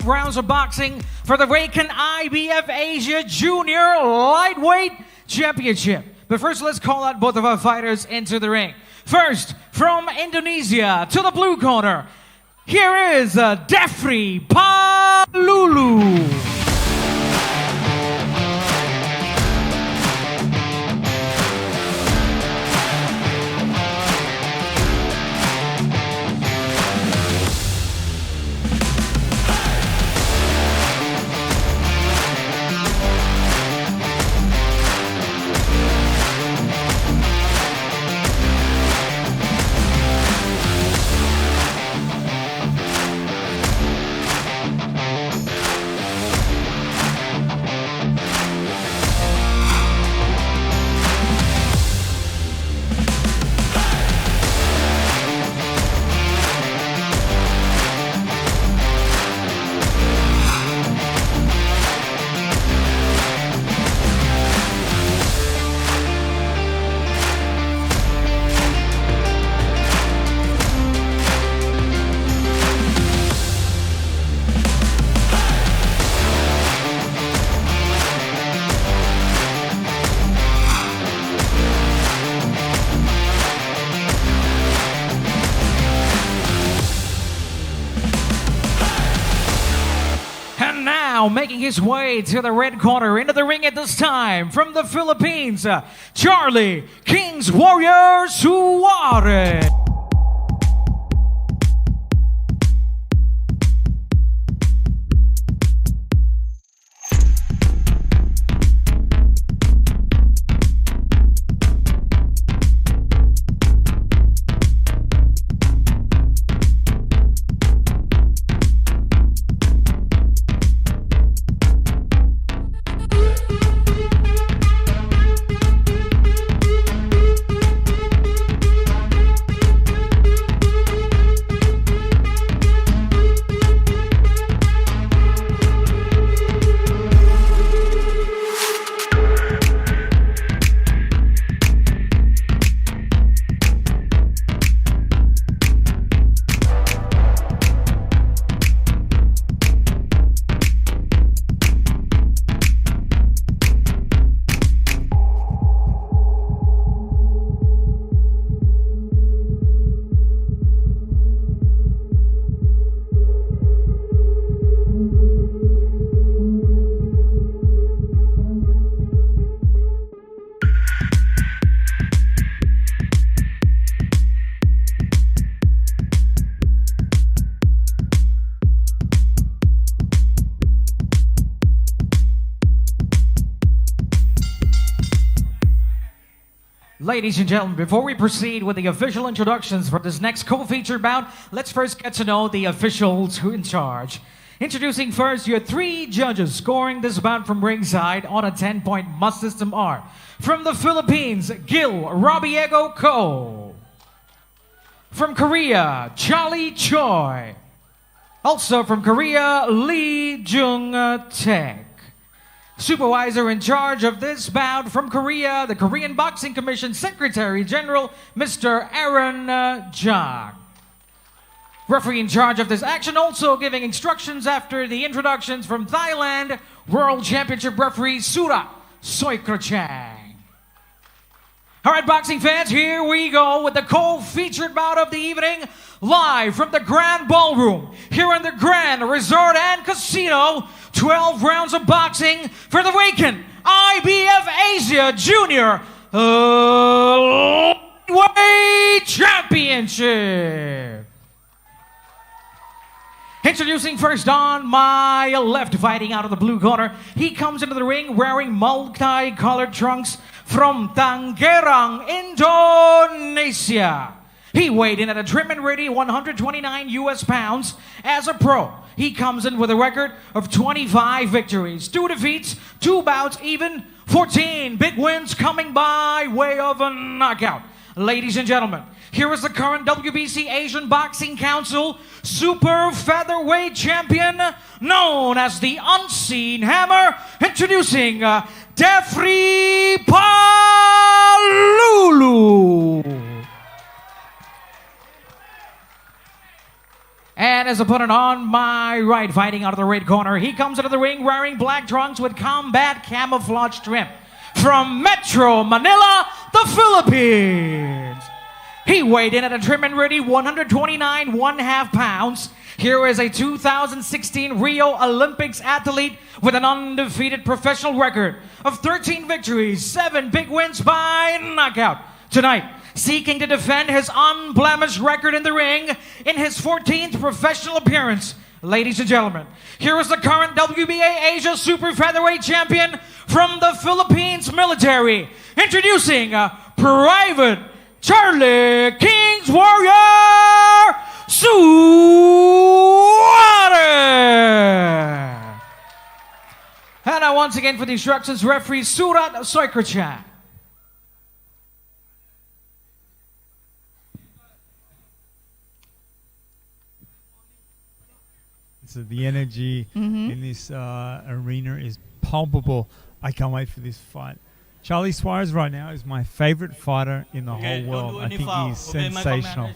rounds of boxing for the vacant IBF Asia Junior Lightweight Championship. But first, let's call out both of our fighters into the ring. First, from Indonesia to the blue corner, here is DEFRY PALULU. Now making his way to the red corner, into the ring at this time, from the Philippines, Charly King's Warrior Suarez. Ladies and gentlemen, before we proceed with the official introductions for this next co-featured bout, let's first get to know the officials who are in charge. Introducing first your three judges scoring this bout from ringside on a 10-point must system are: from the Philippines, Gil Robiego Ko; from Korea, Charlie Choi; also from Korea, Lee Jung Taek. Supervisor in charge of this bout from Korea, the Korean Boxing Commission Secretary General, Mr. Aaron Jang. Referee in charge of this action, also giving instructions after the introductions from Thailand, World Championship referee Sura Soikrachang. All right, boxing fans, here we go with the co-featured bout of the evening, live from the Grand Ballroom, here in the Grand Resort and Casino. 12 rounds of boxing for the vacant IBF Asia Junior Lightweight Championship. Introducing first on my left, fighting out of the blue corner. He comes into the ring wearing multi-colored trunks from Tangerang, Indonesia. He weighed in at a trim and ready 129 US pounds. As a pro, he comes in with a record of 25 victories, 2 defeats, 2 bouts even, 14 big wins coming by way of a knockout. Ladies and gentlemen, here is the current WBC Asian Boxing Council Super Featherweight Champion, known as the Unseen Hammer, introducing DEFRY PALULU. And present his opponent on my right, fighting out of the red corner. He comes into the ring wearing black trunks with combat camouflage trim. From Metro Manila, the Philippines. He weighed in at a trim and ready 129 1/2 pounds. Here is a 2016 Rio Olympics athlete with an undefeated professional record of 13 victories, 7 big wins by knockout. Tonight, seeking to defend his unblemished record in the ring in his 14th professional appearance. Ladies and gentlemen, here is the current WBA Asia Super Featherweight Champion from the Philippines military. Introducing Private Charly Kings Warrior Suarez. And now once again for the instructions, referee Surat Soikrachan. So the energy in this arena is palpable. I can't wait for this fight. Charly Suarez right now is my favorite fighter in the whole world. I think he's sensational.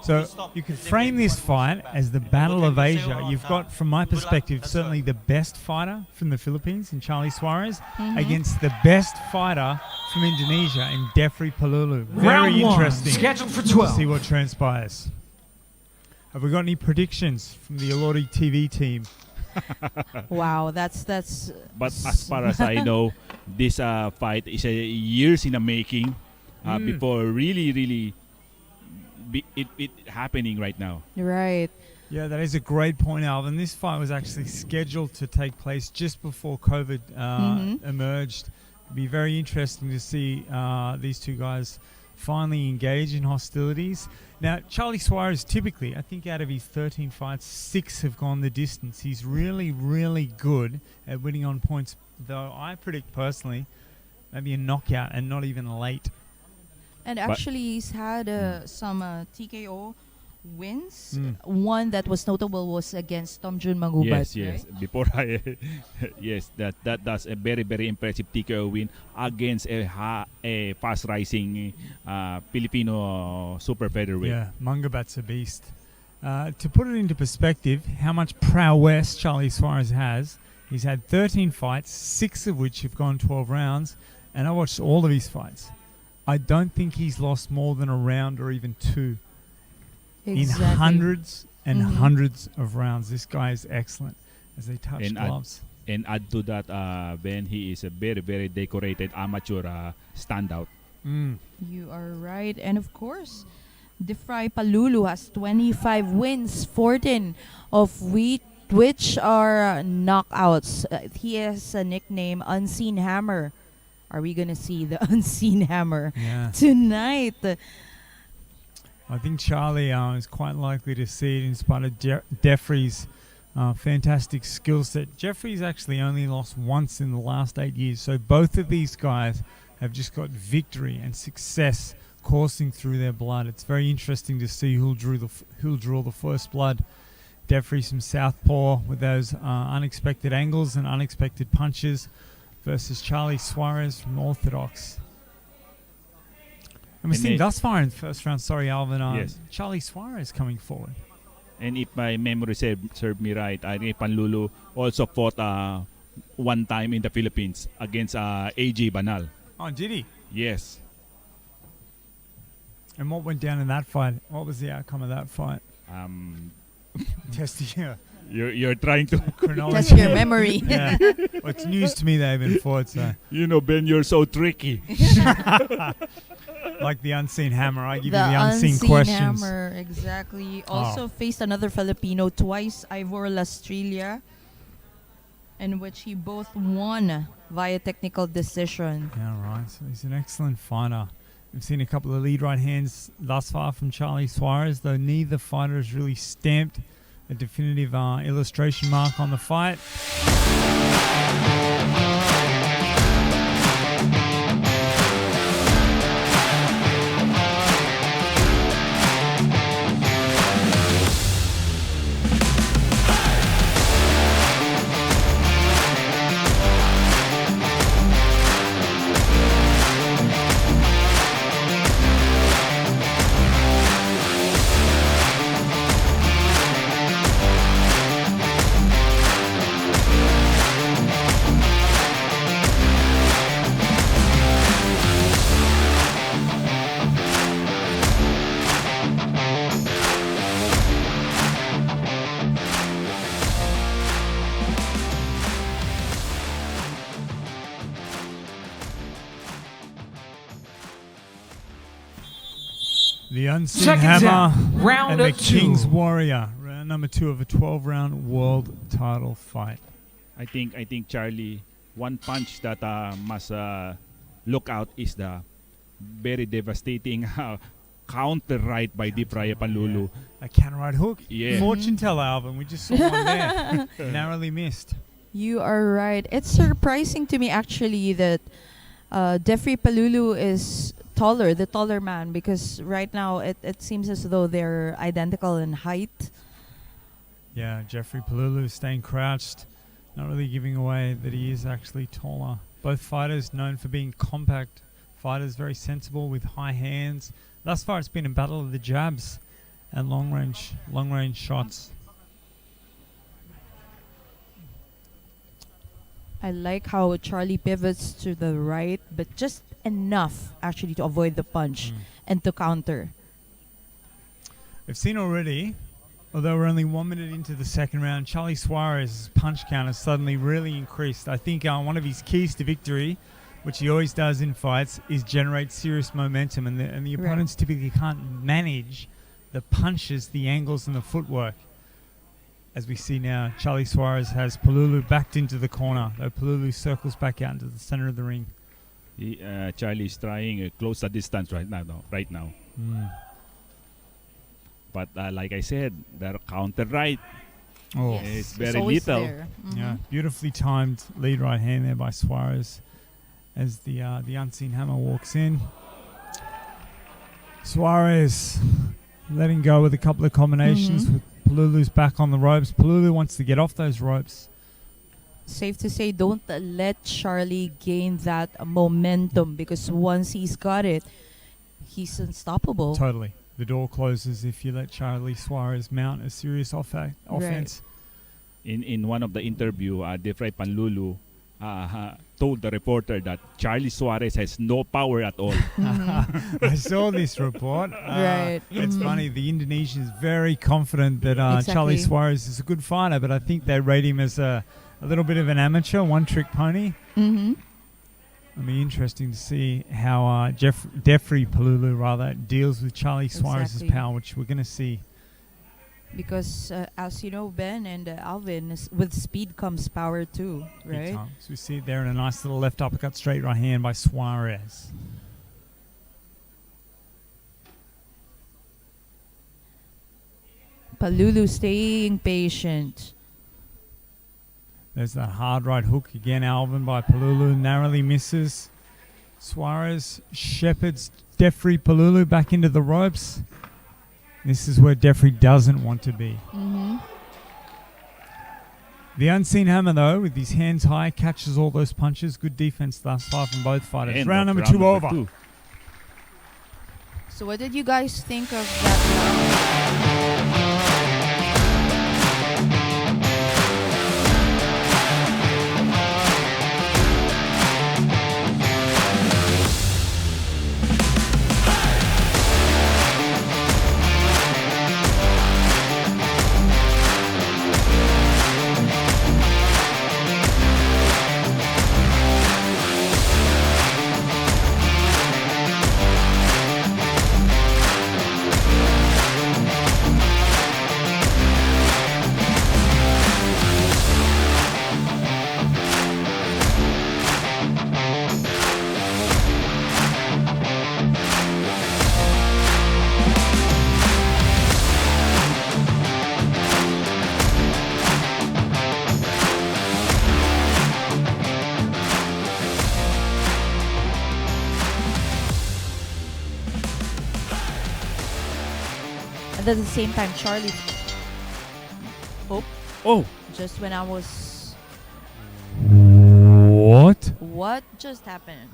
So you could frame this fight as the Battle of Asia. You've got, from my perspective, certainly the best fighter from the Philippines in Charly Suarez against the best fighter from Indonesia in DEFRY Palululu. Very interesting. Scheduled for 12. See what transpires. Have we got any predictions from the Alori TV team? Wow, that's. But as far as I know, this fight is years in the making before really it happening right now. Right. Yeah, that is a great point, Alvin. This fight was actually scheduled to take place just before COVID emerged. It'd be very interesting to see these two guys finally engage in hostilities. Now, Charly Suarez, typically, I think out of his 13 fights, 6 have gone the distance. He's really, really good at winning on points, though I predict personally maybe a knockout and not even late. And actually, he's had some TKO wins. One that was notable was against Tom Jun Mangubat. Yes. Right? Before yes, that's a very impressive TKO win against a fast rising Filipino super featherweight. Yeah, Mangubat's a beast. To put it into perspective, how much prowess Charly Suarez has, he's had 13 fights, 6 of which have gone 12 rounds, and I watched all of his fights. I don't think he's lost more than a round or even 2. Exactly. In hundreds and hundreds of rounds. This guy is excellent as they touch gloves. And add to that, Ben, he is a very decorated amateur standout. You are right. And of course, DEFRY Palululu has 25 wins, 14 of which are knockouts. He has a nickname, Unseen Hammer. Are we going to see the Unseen Hammer tonight? I think Charly is quite likely to see it in spite of Jeffrey's fantastic skill set. Jeffrey's actually only lost once in the last 8 years, so both of these guys have just got victory and success coursing through their blood. It's very interesting to see who'll draw the first blood. Jeffrey's from Southpaw with those unexpected angles and unexpected punches versus Charly Suarez from Orthodox. And we're seeing thus far in the first round, Alvin, Charly Suarez coming forward. And if my memory served me right, I think Panlulu also fought one time in the Philippines against AJ Banal. Oh, did he? Yes. And what went down in that fight? What was the outcome of that fight? Testing You're trying to test your memory. Yeah. Well, it's news to me they've been fought, so. You know, Ben, you're so tricky. Like the Unseen Hammer, I give you the unseen questions. The Hammer, exactly. Also faced another Filipino twice, Ivor Lastrilla, in which he both won via technical decision. Yeah, right. So he's an excellent fighter. We've seen a couple of lead right hands thus far from Charly Suarez, though neither fighter has really stamped a definitive illustration mark on the fight. The Unseen Second Hammer down, round and the two. King's Warrior. Round number 2 of a 12-round world title fight. I think Charlie, one punch that must look out is the very devastating counter right by DEFRY PALULU. A counter right hook. Yeah. Fortune teller, Alvin. We just saw one there. Narrowly missed. You are right. It's surprising to me actually that DEFRY PALULU is taller, the taller man, because right now it seems as though they're identical in height. Yeah, DEFRY PALULU staying crouched, not really giving away that he is actually taller. Both fighters known for being compact fighters, very sensible with high hands. Thus far, it's been a battle of the jabs and long range shots. I like how Charlie pivots to the right, but just enough actually to avoid the punch and to counter. We've seen already, although we're only 1 minute into the second round, Charly Suarez's punch count has suddenly really increased. I think one of his keys to victory, which he always does in fights, is generate serious momentum, and the opponents typically can't manage the punches, the angles, and the footwork. As we see now, Charly Suarez has PALULU backed into the corner, though PALULU circles back out into the center of the ring. Charlie is trying to close the distance right now. But like I said, the counter right Oh, is It's very always little. there. yeah, beautifully timed lead right hand there by Suarez as the Unseen Hammer walks in. Suarez letting go with a couple of combinations with PALULU's back on the ropes. PALULU wants to get off those ropes. Safe to say, don't let Charlie gain that momentum, because once he's got it, he's unstoppable. Totally. The door closes if you let Charly Suarez mount a serious offense. In one of the interview, DEFRY PALULU told the reporter that Charly Suarez has no power at all. I saw this report. Right. It's funny. The Indonesian is very confident that Charly Exactly. Suarez is a good fighter, but I think they rate him as a little bit of an amateur, one-trick pony. It'll be interesting to see how DEFRY PALULU deals with Charly Suarez's Exactly. power, which we're going to see. Because as you know, Ben and Alvin, with speed comes power too, Big right? time. So we see it there in a nice little left uppercut, straight right hand by Suarez. PALULU staying patient. There's that hard right hook again, Alvin by PALULU, narrowly misses. Suarez shepherds DEFRY PALULU back into the ropes. This is where DEFRY doesn't want to be. The Unseen Hammer, though, with his hands high, catches all those punches. Good defense thus far from both fighters. End Round of number 2 over. 2. So what did you guys think of that round? And at the same time, Charlie. Oh, Just when I was. What? Just happened?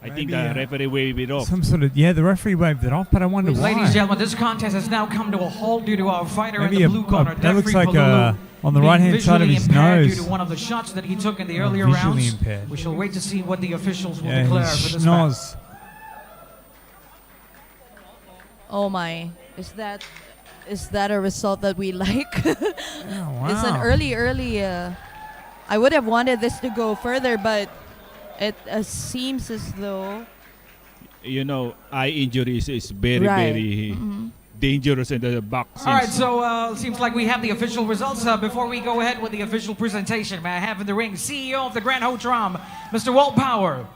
I think Maybe, the referee waved it off. Some sort of, the referee waved it off, but I wonder why. Ladies and gentlemen, this contest has now come to a halt due to our fighter Maybe in the blue corner, that looks DEFRY like PALULU, on the being right-hand side of visually his impaired nose. due to one of the shots that he took in the Oh, earlier visually rounds. impaired. We shall wait to see what the officials will Yeah, declare his for this match. schnoz. Oh my! Is that a result that we like? Oh, wow. It's an early. I would have wanted this to go further, but it seems as though you know, eye injuries is very, Right. very dangerous in the back. All right, since- so seems like we have the official results. Before we go ahead with the official presentation, may I have in the ring CEO of the Grand Ho Tram, Mr. Walt Power,